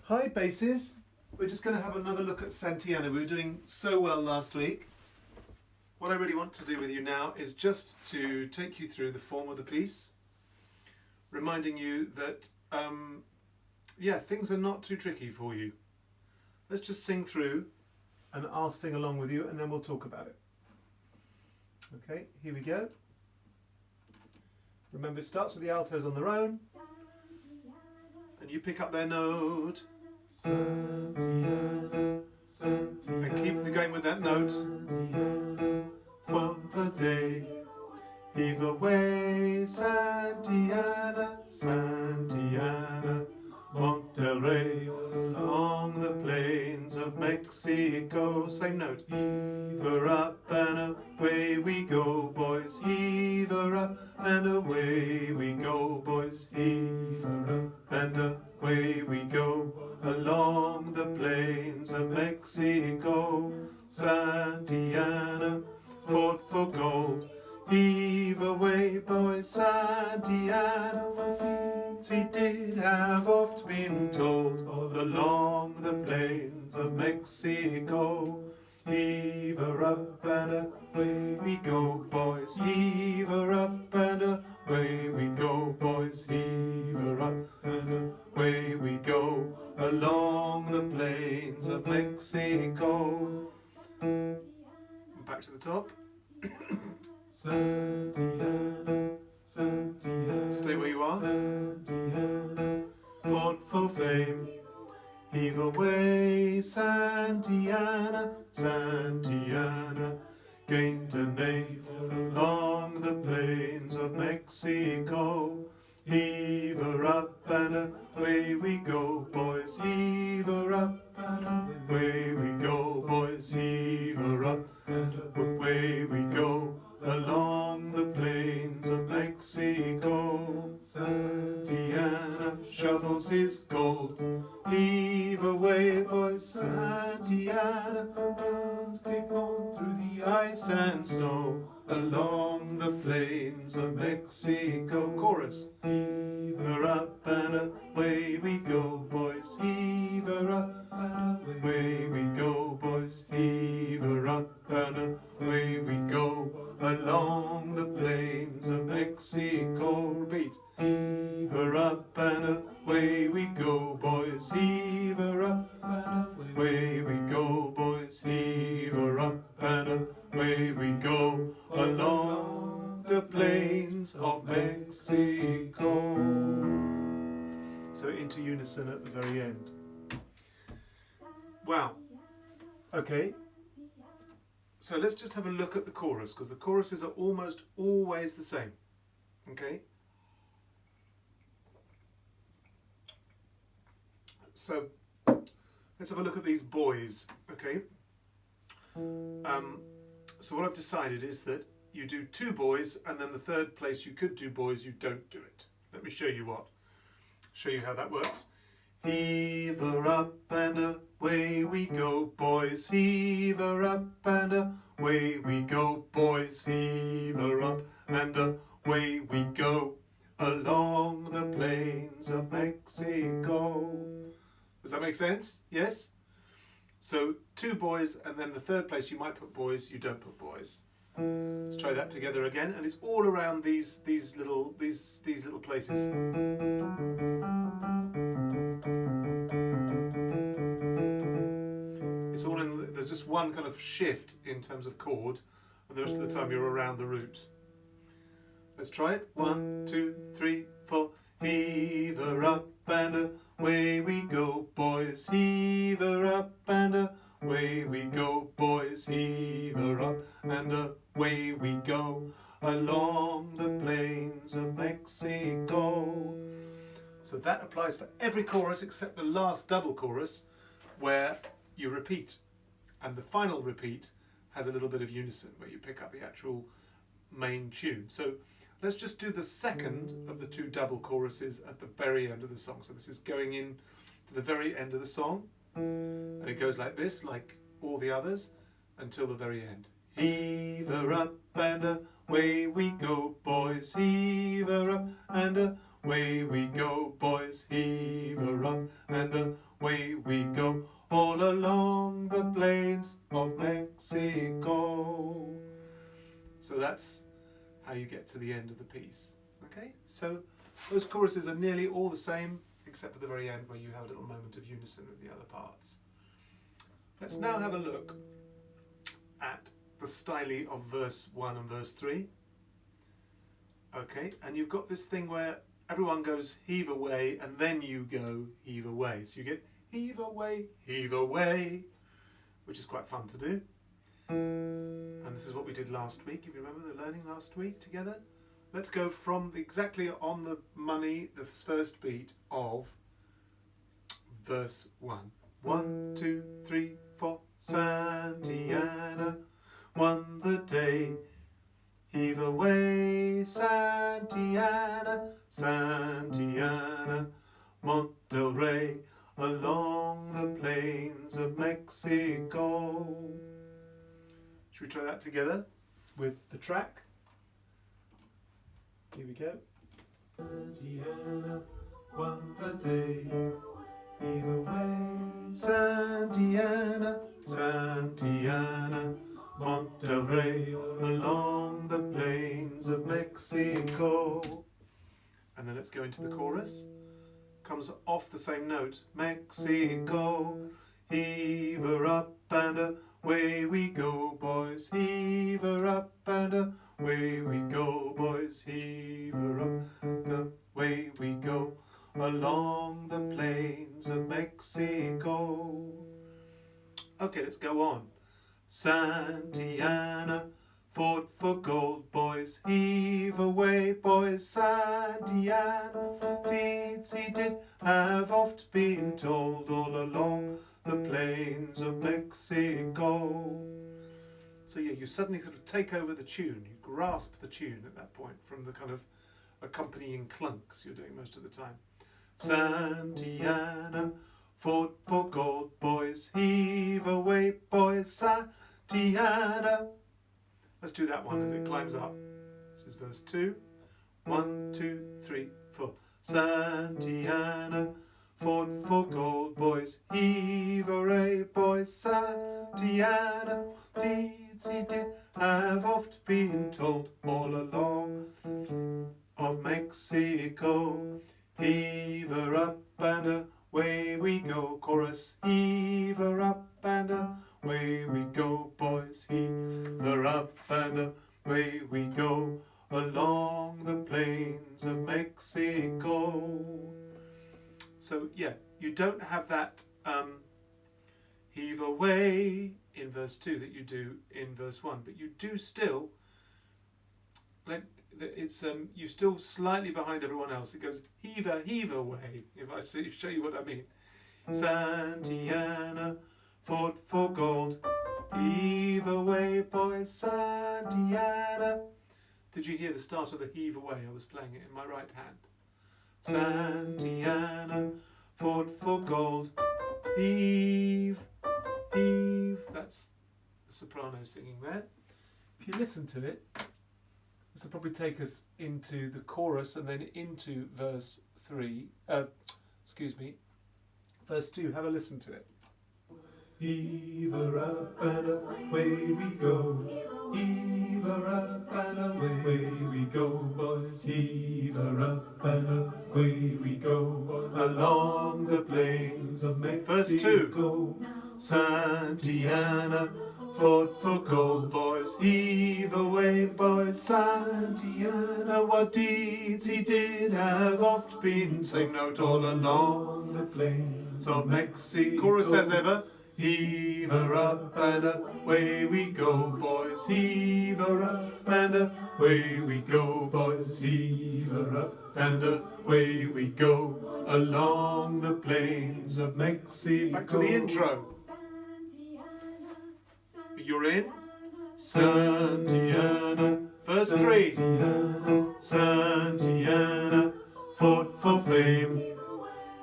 Hi basses, we're just going to have another look at Santiana. We were doing so well last week. What I really want to do with you now is just to take you through the form of the piece, reminding you that, things are not too tricky for you. Let's just sing through and I'll sing along with you and then we'll talk about it. Okay, here we go. Remember, it starts with the altos on their own and you pick up their note. Santiana, Santiana, and keep going with that note. For the day, heave away, Santiana, Santiana, Monterrey, along the plains of Mexico. Same note. Heave her up and away we go, boys. Heave her up and away we go, boys. Heave her up and away we go, along the plains of Mexico. Santiana fought for gold. Heave away, boys, Santiana. He did have oft been told, all along the plains of Mexico. Heave her up and away we go, boys. Heave her up and away we go, boys. Heave her up and away we go, along the plains of Mexico. Back to the top. Santiana, Santiana, stay where you are. Santiana, fought for fame. Heave away, Santiana, Santiana, gained a name along the plains of Mexico. Heave her up and away we go, boys. Heave her up and away we go, boys. Heave her up and away we go, along the plains of Mexico. Santiana shovels his gold. Heave away, boys, Santiana, and keep on through the ice and snow, along the plains of Mexico. Chorus. Heave her up and away we go, boys. Heave her up and away we go, boys. Heave her up and away we go, along the plains of Mexico. Repeat. Heave her up and away we go, boys. Heave her up and away we go, boys. Heave her up and away we go, along the plains of Mexico. So into unison at the very end. Wow. Okay. So let's just have a look at the chorus, because the choruses are almost always the same. Okay? So let's have a look at these boys. Okay? So what I've decided is that you do two boys, and then the third place you could do boys, you don't do it. Let me show you how that works. Heave her up and away we go, boys. Heave her up and away we go, boys. Heave her up and away we go, along the plains of Mexico. Does that make sense? Yes? So two boys, and then the third place you might put boys, you don't put boys. Let's try that together again, and it's all around these little places. It's all in. There's just one kind of shift in terms of chord, and the rest of the time you're around the root. Let's try it. 1, 2, 3, 4. Heave her up and away we go, boys. Heave her up and away we go, boys. Heave her up and away we go, along the plains of Mexico. So that applies for every chorus except the last double chorus, where you repeat, and the final repeat has a little bit of unison where you pick up the actual main tune. So let's just do the second of the two double choruses at the very end of the song. So this is going in to the very end of the song, and it goes like this, like all the others, until the very end. Heave her up and away we go, boys. Heave her up and away we go, boys. Heave her up and away we go, all along the plains of Mexico. So that's how you get to the end of the piece. Okay, so those choruses are nearly all the same, except for the very end where you have a little moment of unison with the other parts. Let's now have a look at the style of verse 1 and verse 3. Okay, and you've got this thing where everyone goes heave away and then you go heave away. So you get heave away, which is quite fun to do. And this is what we did last week, if you remember the learning last week together. Let's go from exactly on the money, the first beat of verse 1. 1, 2, 3, 4. Santa won the day. Heave away, Santa Ana, Mont del Rey, along the plains of Mexico. Should we try that together with the track? Here we go. Santa Ana won the day. Heave away, Santa Ana, Mont del Rey, along the plains of Mexico. And then let's go into the chorus. Comes off the same note. Mexico, heave her up and away we go, boys. Heave her up and away we go, boys. Heave her up and away we go, along the plains of Mexico. Okay, let's go on. Santa Ana fought for gold, boys. Heave away, boys. Santa Ana, deeds he did have oft been told, all along the plains of Mexico. So yeah, you suddenly sort of take over the tune. You grasp the tune at that point from the kind of accompanying clunks you're doing most of the time. Santa Ana fought for gold, boys. Heave away, boys. Santa Ana. Let's do that one as it climbs up. This is verse 2. 1, 2, 3, 4. Santa Ana fought for gold, boys. Heave away, boys. Santa Ana, deeds he did have oft been told, all along of Mexico. Heave her up and away we go. Chorus. Heave her up and away we go, boys. Heave her up and away we go, along the plains of Mexico. So yeah, you don't have that heave away in verse 2 that you do in verse 1, but you do still, like, it's you still slightly behind everyone else. It goes heave away, if I show you what I mean. Santa Ana fought for gold. Heave away, boys. Santa Ana. Did you hear the start of the heave away? I was playing it in my right hand. Santa Ana fought for gold. Heave, heave. That's the soprano singing there. If you listen to it, this will probably take us into the chorus and then into verse 3. Verse 2. Have a listen to it. Heave her up and away we go. Heave her up and away we go, boys. Heave her up and away we go, boys. Along the plains of Mexico. Verse 2. Santa Ana fought for gold, boys. Heave away, boys. Santa Ana, what deeds he did have oft been. Same note all along the plains of Mexico. Chorus as ever. Heave her up and away we go, boys. Heave her up and away we go, boys. Heave her up and away we go, along the plains of Mexico. Back to the intro. You're in. Santa Ana. Verse 3. Santa Ana fought for fame.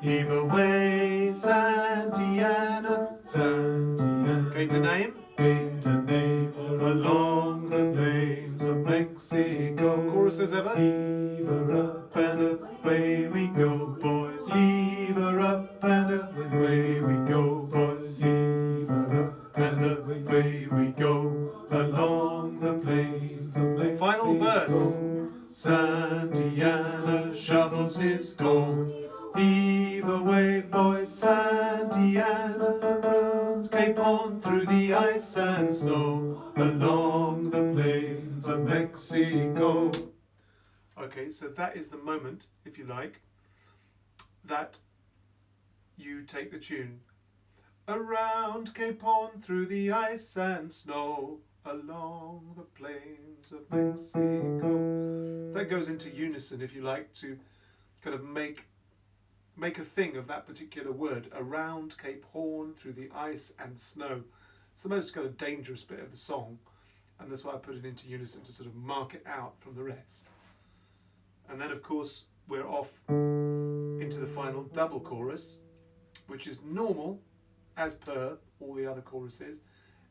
Heave away, Santa Ana, Santa Ana. Gained a name? Gained a name along the plains of Mexico. Chorus as ever. Heave her up and away we go, boys. Heave her up and away is gold. Heave away, boys, Santa Ana, around Cape Horn, through the ice and snow, along the plains of Mexico. Okay, so that is the moment, if you like, that you take the tune. Around Cape Horn, through the ice and snow, along the plains of Mexico. That goes into unison, if you like, to kind of make a thing of that particular word. Around Cape Horn, through the ice and snow. It's the most kind of dangerous bit of the song, and that's why I put it into unison, to sort of mark it out from the rest. And then, of course, we're off into the final double chorus, which is normal as per all the other choruses,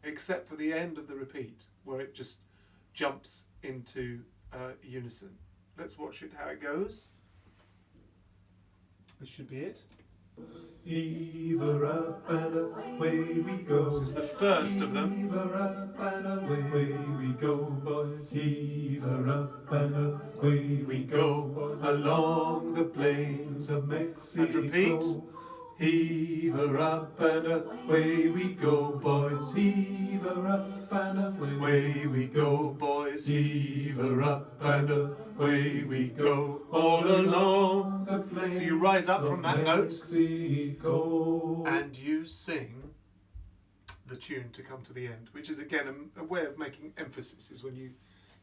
except for the end of the repeat, where it just jumps into unison. Let's watch it, how it goes. This should be it. Heave her up and away we go. This is the first of them. Heave her up and away we go, boys. Heave her up and away we go, boys. Along the plains of Mexico. And repeat. Heave her up and away we go, boys. Heave her up and away we go, boys. Heave her up and away we go, all along the plains. So you rise up from that note Mexico. and you sing the tune to come to the end, which is again a way of making emphasis, is when you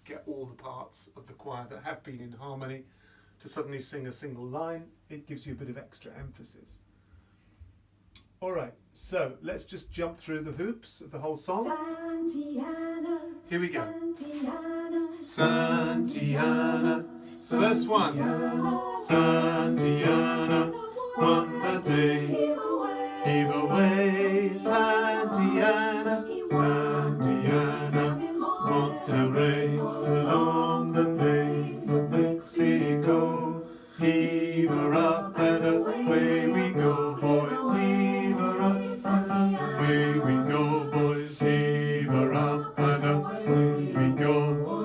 get all the parts of the choir that have been in harmony to suddenly sing a single line. It gives you a bit of extra emphasis. All right, so let's just jump through the hoops of the whole song. Santiana, Here we go. Santiana, Santiana, verse 1. Santiana won the day. Heave away, Santiana, Santiana, Monterrey, along the plains of Mexico. Heave her up and away we go, boys. Heave her up and away we go, boys. Heave her up and away we go,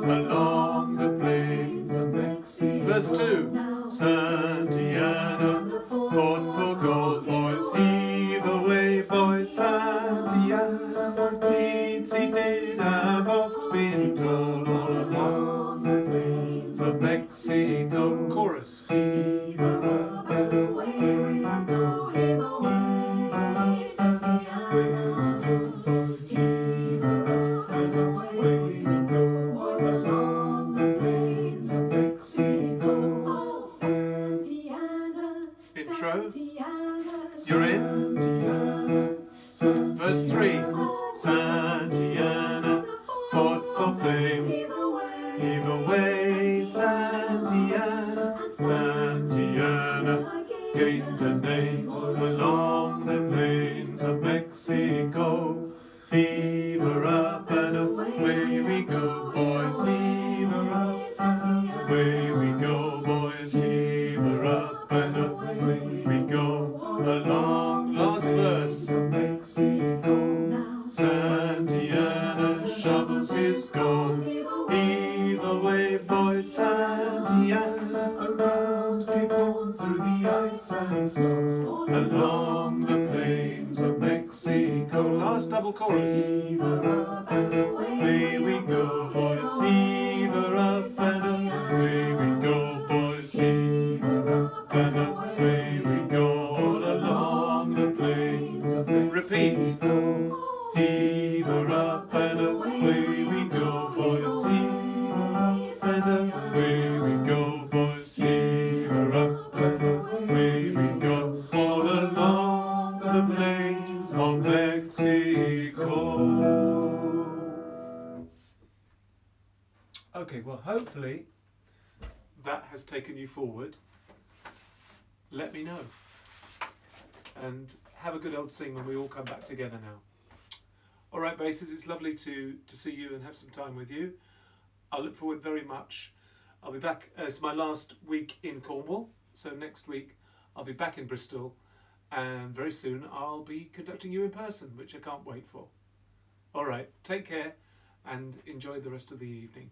along the plains of Mexico. Verse 2. Santiana fought for gold, boys. Heave away, boys. Santiana, deeds he did have oft been told, all along the plains of Mexico. Chorus. Heave her up and away we go. Heave away, Santiana, boys. Heave her up and away we go, boys. Along the plains of Mexico. Santiana, Intro. Santiana, You're in. Santiana, Verse 3. Santiana fought for fame. Heave away, Santiana, Santiana gained a name all along the plains of Mexico. Heave her up and away we go, boys. Heave her up and away we go, boys. Heave her up and away we go, along. Last verse. Mexico. Santiana shovels his gold. Heave away, boys, Santiana, Around Cape Horn, through the ice and snow, along the plains of Mexico. Last double chorus. Heave her up and Away we go, boys. Heave her up and away we go, boys. Heave her up and away we go, all along the plains of Mexico. Repeat. Heave her up and away we go, boys. Heave her up and away we go, boys. Heave her up and away we go, all along the plains of Mexico. Okay, well, hopefully that has taken you forward. Let me know. And have a good old sing when we all come back together now. All right, basses, it's lovely to see you and have some time with you. I look forward very much. I'll be back. It's my last week in Cornwall, so next week I'll be back in Bristol, and very soon I'll be conducting you in person, which I can't wait for. All right, take care and enjoy the rest of the evening.